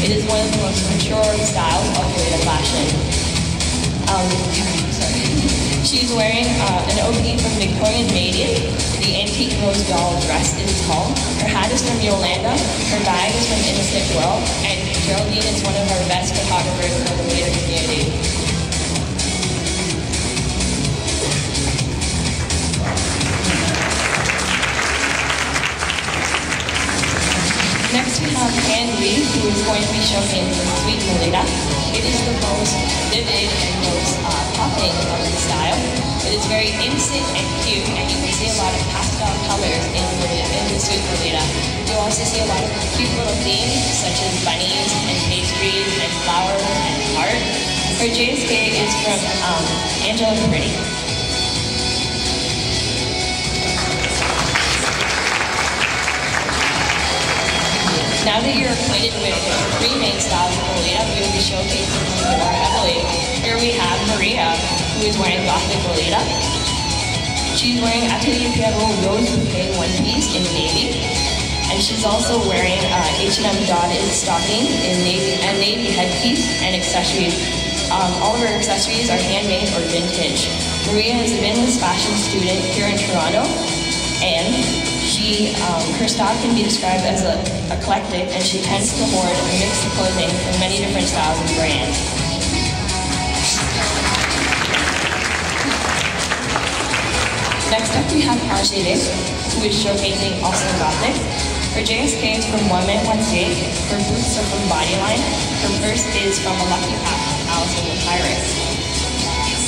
It is one of the most mature styles of Lolita fashion. She's wearing an OP from Victorian Maiden. The antique rose doll dress is tall. Her hat is from Yolanda. Her bag is from Innocent World. And Geraldine is one of our best photographers in the Lolita community. Next we have Anne Lee, who is going to be showcasing Sweet Lolita. It is the most vivid and most popping of the style. It is very innocent and cute, and you can see a lot of pastel colors in the Sweet Lolita. You'll also see a lot of cute little themes, such as bunnies and pastries and flowers and art. Her JSK is from Angela Pretty. Now that you're acquainted with the three main styles of Lolita, we will be showcasing them more heavily. Here we have Maria, who is wearing Gothic Lolita. She's wearing Atelier Pierrot Rose Bouquet one piece in navy. And she's also wearing H&M dotted stocking in navy headpiece and accessories. All of her accessories are handmade or vintage. Maria is a Midlands fashion student here in Toronto, and her style can be described as eclectic, and she tends to hoard a mix of clothing from many different styles and brands. Next up we have Angelique, who is showcasing also Gothic. Her JSK is from One Man One Day, her boots are from Bodyline, her purse is from a Lucky Pack from Allison the Pirate.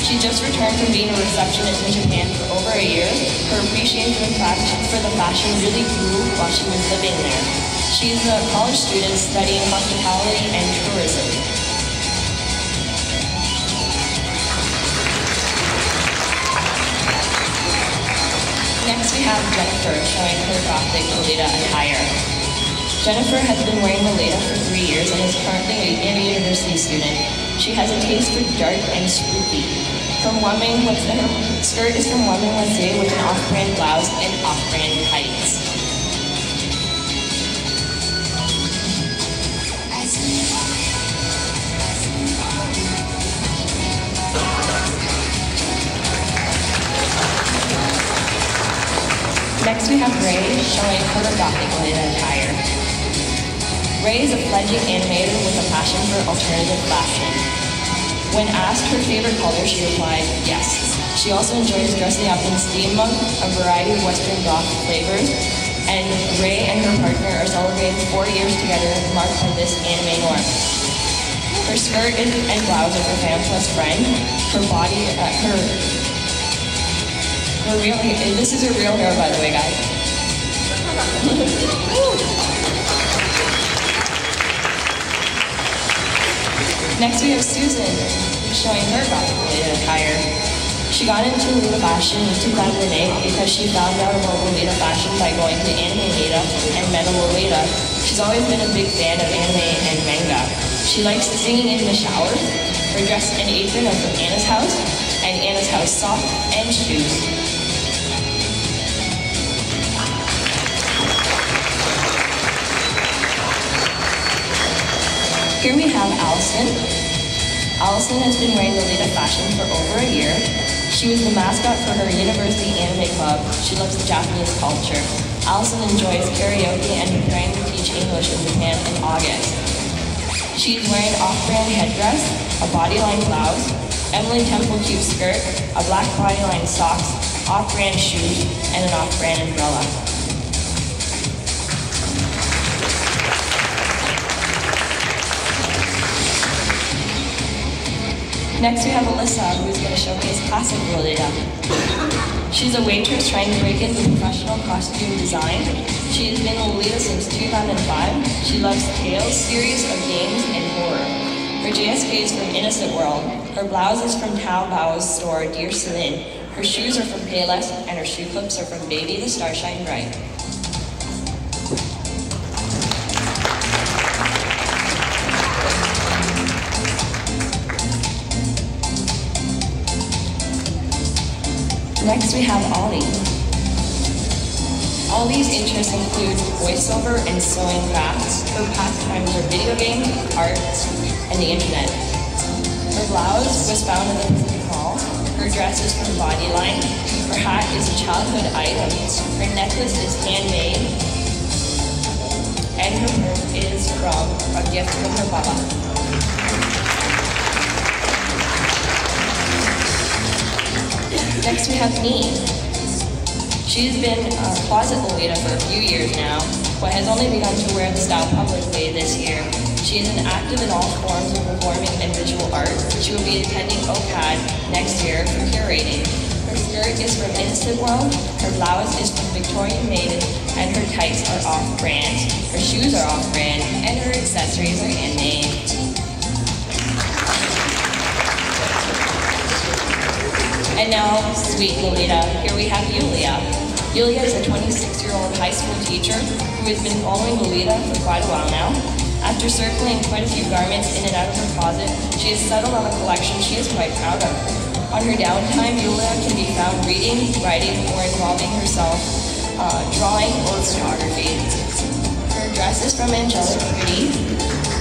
She just returned from being a receptionist in Japan for over a year. Her appreciation for the fashion really grew while she was living there. She's a college student studying hospitality and tourism. Next we have Jennifer showing her Gothic Lolita attire. Jennifer has been wearing Lolita for 3 years and is currently a university student. She has a taste for dark and spooky. Her skirt is from One Man One Day with an off-brand blouse and off-brand tights. Next we have Ray showing her Gothic Lolita attire. Ray is a fledgling animator with a passion for alternative fashion. When asked her favorite color, she replied, yes. She also enjoys dressing up in steampunk, a variety of Western goth flavors, and Ray and her partner are celebrating 4 years together, marked by this anime norm. Her skirt and blouse are for Fam Plus Friend. Her body, this is her real hair, by the way, guys. Next we have Susan, who's showing her Gothic Lolita attire. She got into Lolita fashion in 2008 because she found out about Lolita fashion by going to Anime Lolita and Meta Lolita. She's always been a big fan of anime and manga. She likes singing in the shower. Her dress and apron are from Anna's House, and Anna's House socks and shoes. Here we have Allison. Allison has been wearing Lolita fashion for over a year. She was the mascot for her university anime club. She loves the Japanese culture. Allison enjoys karaoke and preparing to teach English in Japan in August. She's wearing off-brand headdress, a bodyline blouse, Emily Temple cute skirt, a black bodyline socks, off-brand shoes, and an off-brand umbrella. Next we have Alyssa, who is going to showcase classic Lolita. She's a waitress trying to break into professional costume design. She has been Lolita since 2005. She loves tales, series of games, and horror. Her JSK is from Innocent World. Her blouse is from Taobao's store, Dear Celine. Her shoes are from Payless, and her shoe clips are from Baby the Starshine Bright. Next we have Ollie. All these interests include voiceover and sewing crafts. Her pastimes are video games, art, and the internet. Her blouse was found in the Pacific Mall. Her dress is from Bodyline. Her hat is a childhood item. Her necklace is handmade. And her purse is from a gift from her Baba. Next we have me. She's been a closet Lolita for a few years now, but has only begun to wear the style publicly this year. She is an active in all forms of performing and visual art. She will be attending OCAD next year for curating. Her skirt is from Innocent World, her blouse is from Victorian Maiden, and her tights are off-brand. Her shoes are off-brand, and her accessories are handmade. And now, sweet Lolita, here we have Yulia. Yulia is a 26-year-old high school teacher who has been following Lolita for quite a while now. After circling quite a few garments in and out of her closet, she has settled on a collection she is quite proud of. On her downtime, Yulia can be found reading, writing, or involving herself drawing or photography. Her dress is from Angelic Pretty,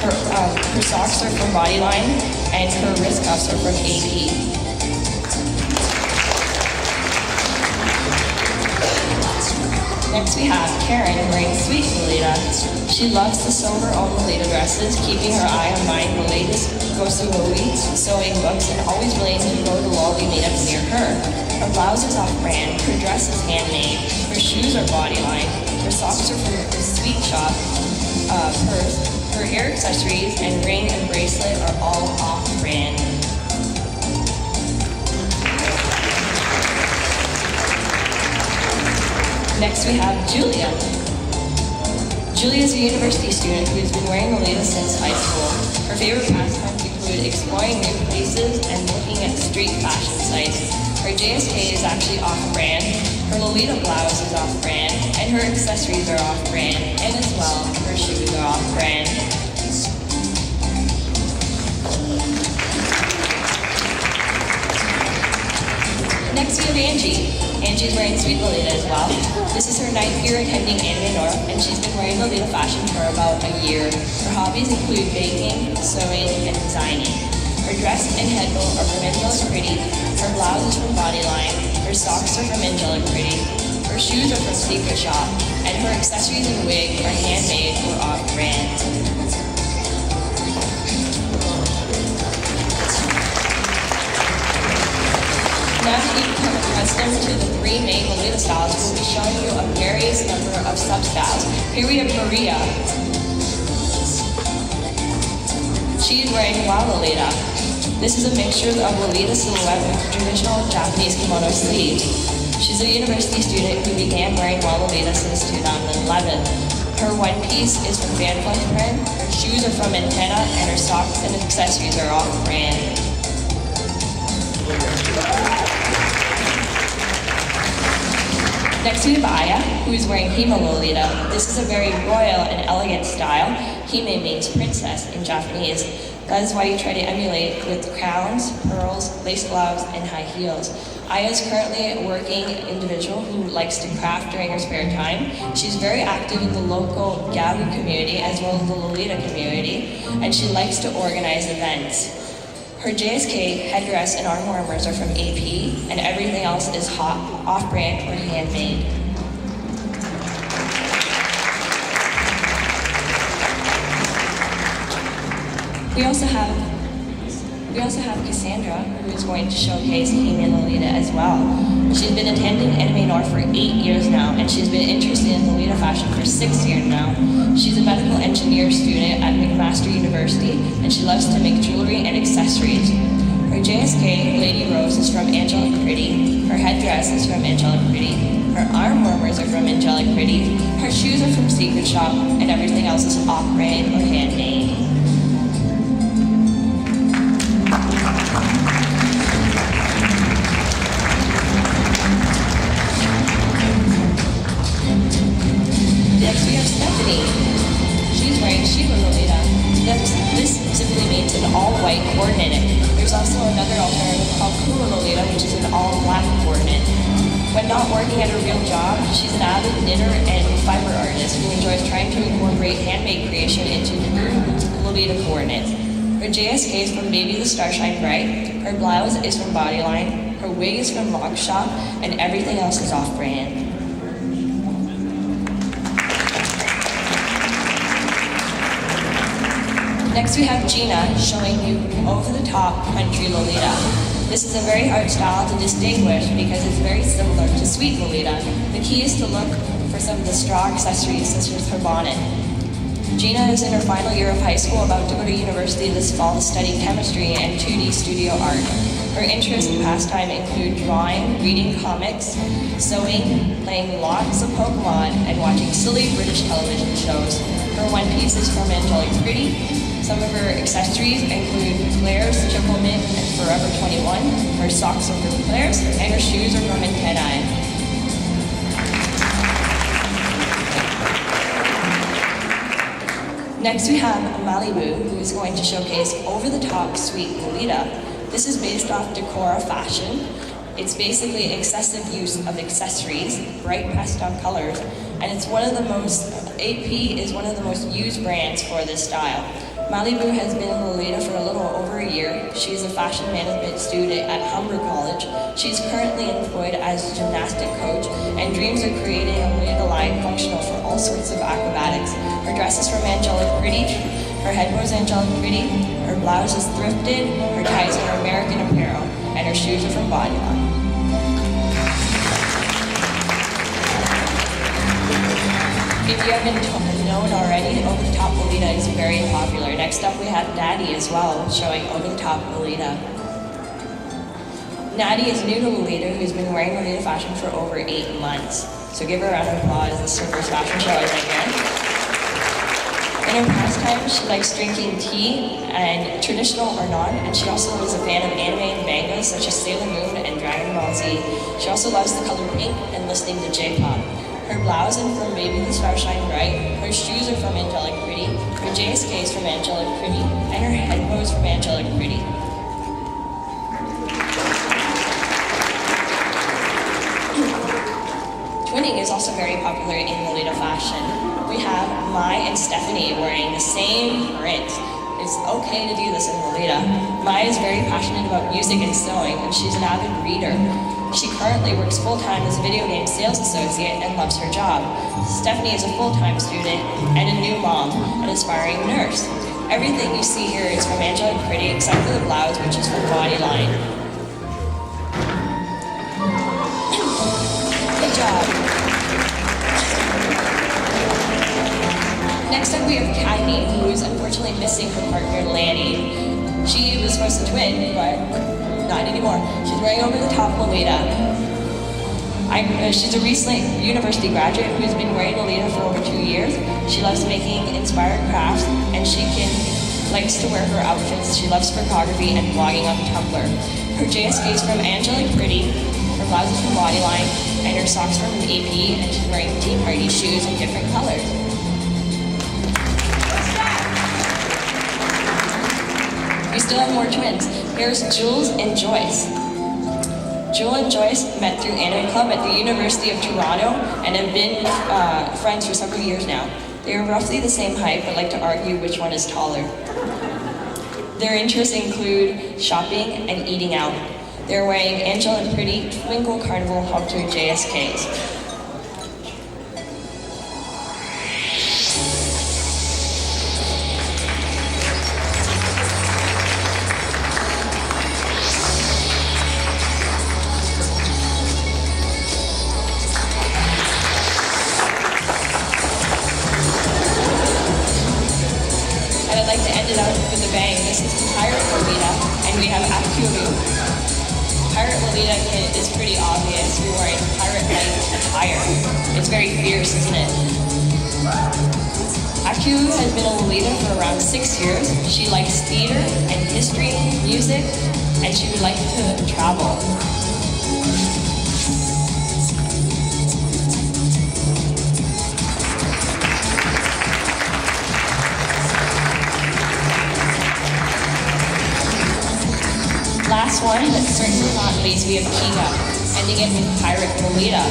her socks are from Bodyline, and her wrist cuffs are from AP. Next we have Karen wearing sweet Lolita. She loves the silver-owned Lolita dresses, keeping her eye on buying the latest Gosuoi sewing books and always willing to go to Lolly meetups near her. Her blouse is off-brand, her dress is handmade, her shoes are Bodyline, her socks are from the Sweet Shop, her hair accessories and ring and bracelet are all off-brand. Next we have Julia. Julia is a university student who has been wearing Lolita since high school. Her favorite pastimes include exploring new places and looking at street fashion sites. Her JSK is actually off-brand, her Lolita blouse is off-brand, and her accessories are off-brand, and as well, her shoes are off-brand. Next we have Angie. Angie's wearing sweet Lolita as well. This is her 9th year attending Anime North, and she's been wearing Lolita fashion for about a year. Her hobbies include baking, sewing, and designing. Her dress and headbow are from Angelic Pretty. Her blouse is from Bodyline. Her socks are from Angelic Pretty. Her shoes are from Secret Shop, and her accessories and wig are handmade or off-brand. Now that you've become accustomed to the 3 main Lolita styles, we'll be showing you a various number of sub-styles. Here we have Maria. She is wearing Wa Lolita. This is a mixture of Lolita silhouette with traditional Japanese kimono sleeves. She's a university student who began wearing Wa Lolita since 2011. Her one piece is from Van Fleck print, her shoes are from Antenna, and her socks and accessories are off-brand. Next we have Aya, who is wearing Hime Lolita. This is a very royal and elegant style. Hime means princess in Japanese. That is why you try to emulate with crowns, pearls, lace gloves, and high heels. Aya is currently a working individual who likes to craft during her spare time. She's very active in the local Gabu community as well as the Lolita community, and she likes to organize events. Her JSK headdress and arm warmers are from AP, and everything else is off-brand or handmade. We also have Cassandra, who is going to showcase Hime Lolita as well. She's been attending Anime North for 8 years now, and she's been interested in Lolita fashion for 6 years now. She's a medical engineer student at McMaster University, and she loves to make jewelry and accessories. Her JSK Lady Rose is from Angelic Pretty. Her headdress is from Angelic Pretty. Her arm warmers are from Angelic Pretty. Her shoes are from Secret Shop, and everything else is off-brand or handmade. Next we have Stephanie. She's wearing Shiba Lolita. This simply means an all-white coordinate. There's also another alternative called Kula Lolita, which is an all-black coordinate. When not working at her real job, she's an avid knitter and fiber artist who enjoys trying to incorporate handmade creation into Lolita coordinates. Her JSK is from Baby the Star Shine Bright, her blouse is from Bodyline, her wig is from Lock Shop, and everything else is off-brand. Next we have Gina showing you over-the-top country Lolita. This is a very hard style to distinguish because it's very similar to Sweet Lolita. The key is to look for some of the straw accessories such as her bonnet. Gina is in her final year of high school, about to go to university this fall to study chemistry and 2D studio art. Her interests and pastime include drawing, reading comics, sewing, playing lots of Pokemon, and watching silly British television shows. Her one piece is from Angelic Pretty. Some of her accessories include Claire's Triple Mint and Forever 21. Her socks are from Claire's, and her shoes are from Antennae. Next we have Malibu, who is going to showcase over-the-top Sweet Lolita. This is based off Decora fashion. It's basically excessive use of accessories, bright pastel colors, and it's one of the most, AP is one of the most used brands for this style. Malibu has been in Lolita for a little over a year. She's a fashion management student at Humber College. She's currently employed as a gymnastic coach and dreams of creating a Lolita line functional for all sorts of acrobatics. Her dress is from Angelic Pretty. Her head was Angelic Pretty. Her blouse is thrifted. Her ties are American Apparel. And her shoes are from Bodyline. If you haven't known already, over-the-top Lolita is very popular. Next up we have Natty as well, showing over-the-top Lolita. Natty is new to Lolita, who's been wearing Lolita fashion for over 8 months. So give her a round of applause. This is her first fashion show as I can. In her pastime, she likes drinking tea, and traditional or not, and she also is a fan of anime and mangas such as Sailor Moon and Dragon Ball Z. She also loves the color pink and listening to J-pop. Her blouse is from Baby the Star Shine Bright, her shoes are from Angelic Pretty, her JSK is from Angelic Pretty, and her head bow is from Angelic Pretty. Twinning is also very popular in Lolita fashion. We have Mai and Stephanie wearing the same print. It's okay to do this in Lolita. Mai is very passionate about music and sewing, and she's an avid reader. She currently works full-time as a video game sales associate and loves her job. Stephanie is a full-time student and a new mom, an aspiring nurse. Everything you see here is from Angelic Pretty except for the blouse, which is from Bodyline. Good job. Next up we have Cagney, who is unfortunately missing her partner Lanny. She was supposed to twin, but not anymore. She's wearing over-the-top Lolita. She's a recent university graduate who's been wearing Lolita for over 2 years. She loves making inspired crafts, and she likes to wear her outfits. She loves photography and blogging on Tumblr. Her JSK is from Angelic Pretty, her blouse is from Bodyline, and her socks from AP, and she's wearing Tea Party shoes in different colors. We still have more twins. Here's Jules and Joyce. Jewel and Joyce met through anime club at the University of Toronto and have been friends for several years now. They are roughly the same height but like to argue which one is taller. Their interests include shopping and eating out. They're wearing Angel and Pretty Twinkle Carnival Hunter JSKs. I'd like to end it out with a bang. This is Pirate Lolita, and we have Akuru. Pirate Lolita is pretty obvious. We're wearing pirate-like attire. It's very fierce, isn't it? Akuru has been a Lolita for around 6 years. She likes theater and history, music, and she would like to travel. Last one, but certainly not least, we have Kinga. ending it with Pirate Lolita.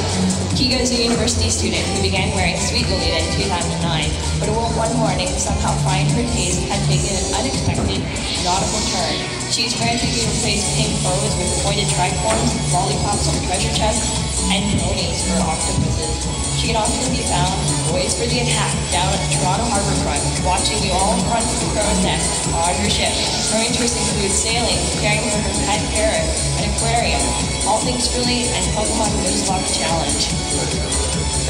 Kigo is a university student who began wearing Sweet Lolita in 2009, but one morning, somehow finding her taste had taken an unexpected nautical turn. She's frantically replaced pink bows with pointed tricorns, lollipops on treasure chests, and ponies for octopuses. She can often be found poised for the attack down at the Toronto Harbor front, watching you all in front of the crow's nest on your ship. Her interests include sailing, caring for her pet parrot, an aquarium, all things really, and Pokemon Nuzlocke Challenge.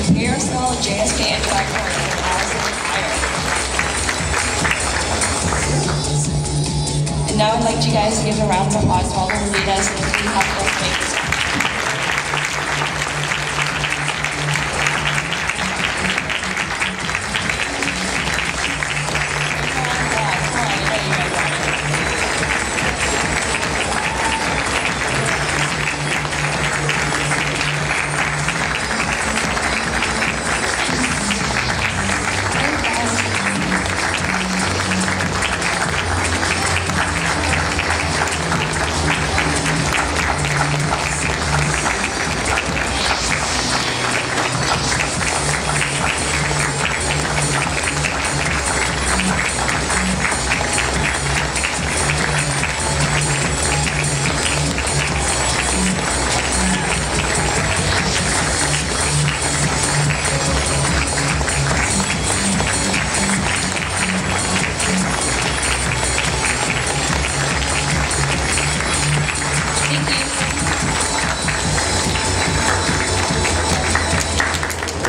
Prepare yourself, JSK and Tricorn and Alice in the Fire. And now I'd like you guys to give a round of applause to all the Lolitas and the three helpful things.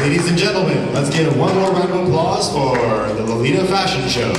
Ladies and gentlemen, let's give one more round of applause for the Lolita Fashion Show.